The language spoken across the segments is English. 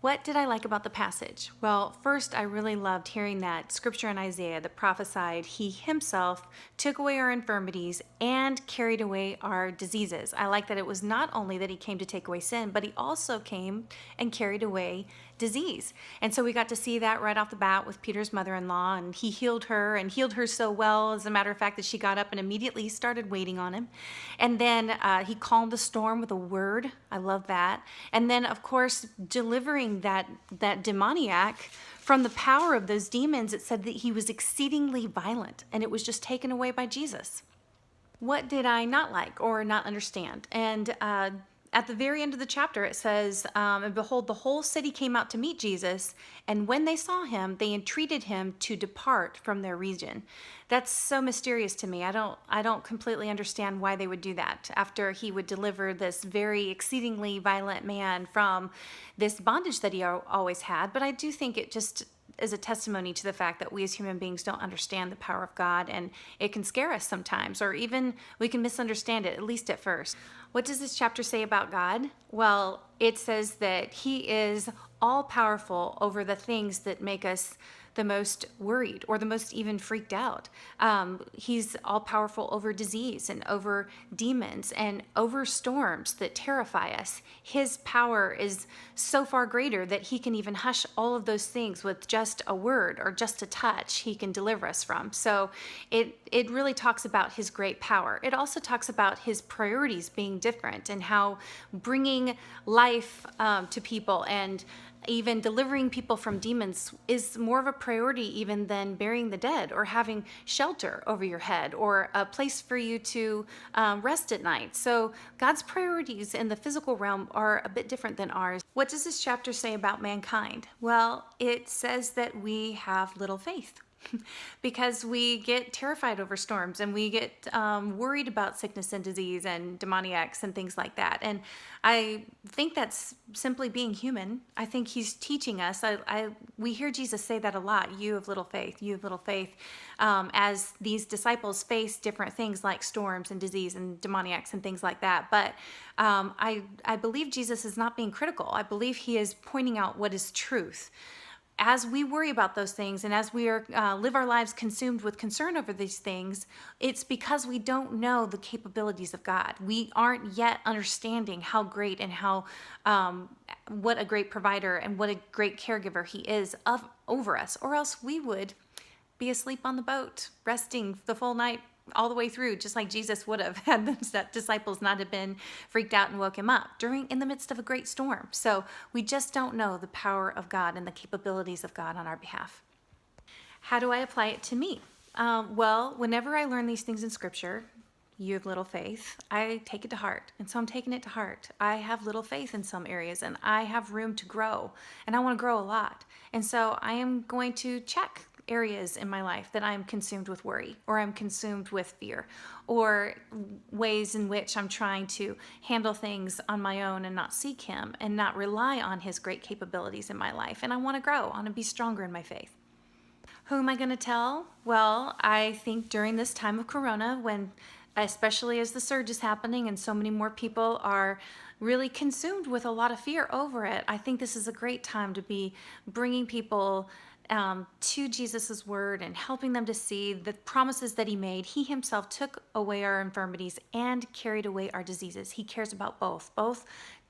What did I like about the passage? Well, first, I really loved hearing that scripture in Isaiah that prophesied he himself took away our infirmities and carried away our diseases. I like that it was not only that he came to take away sin, but he also came and carried away disease. And so we got to see that right off the bat with Peter's mother-in-law, and he healed her and healed her so well, as a matter of fact, that she got up and immediately started waiting on him. And then he calmed the storm with a word. I love that. And then, of course, delivering that demoniac from the power of those demons, it said that he was exceedingly violent, and it was just taken away by Jesus. What did I not like or not understand? And at the very end of the chapter, it says, and behold, the whole city came out to meet Jesus, and when they saw him, they entreated him to depart from their region. That's so mysterious to me. I don't completely understand why they would do that after he would deliver this very exceedingly violent man from this bondage that he always had. But I do think it just is a testimony to the fact that we as human beings don't understand the power of God, and it can scare us sometimes, or even we can misunderstand it, at least at first. What does this chapter say about God? Well, it says that he is all powerful over the things that make us the most worried or the most even freaked out. He's all powerful over disease and over demons and over storms that terrify us. His power is so far greater that he can even hush all of those things with just a word or just a touch he can deliver us from. So it really talks about his great power. It also talks about his priorities being different and how bringing life to people and even delivering people from demons is more of a priority even than burying the dead or having shelter over your head or a place for you to rest at night. So God's priorities in the physical realm are a bit different than ours. What does this chapter say about mankind? Well, it says that we have little faith. Because we get terrified over storms and we get worried about sickness and disease and demoniacs and things like that. And I think that's simply being human. I think he's teaching us. We hear Jesus say that a lot. You have little faith. You have little faith. As these disciples face different things like storms and disease and demoniacs and things like that. But I believe Jesus is not being critical. I believe he is pointing out what is truth. As we worry about those things and as we live our lives consumed with concern over these things, it's because we don't know the capabilities of God. We aren't yet understanding how great and how what a great provider and what a great caregiver he is over us, or else we would be asleep on the boat, resting the full night all the way through, just like Jesus would have had the disciples not have been freaked out and woke him up in the midst of a great storm. So we just don't know the power of God and the capabilities of God on our behalf. How do I apply it to me? Well, whenever I learn these things in scripture, you have little faith, I take it to heart. And so I'm taking it to heart. I have little faith in some areas and I have room to grow, and I want to grow a lot. And so I am going to check areas in my life that I'm consumed with worry, or I'm consumed with fear, or ways in which I'm trying to handle things on my own and not seek him and not rely on his great capabilities in my life. And I want to grow. I want to be stronger in my faith. Who am I going to tell? Well, I think during this time of Corona, when especially as the surge is happening and so many more people are really consumed with a lot of fear over it, I think this is a great time to be bringing people to Jesus's word and helping them to see the promises that he made. He himself took away our infirmities and carried away our diseases. He cares about both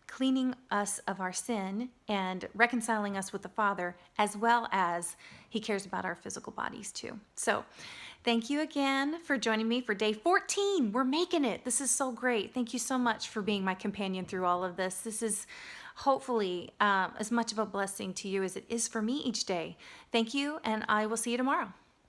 cleaning us of our sin and reconciling us with the Father, as well as he cares about our physical bodies too. So thank you again for joining me for day 14. We're making it. This is so great. Thank you so much for being my companion through all of this. This is hopefully as much of a blessing to you as it is for me each day. Thank you, and I will see you tomorrow.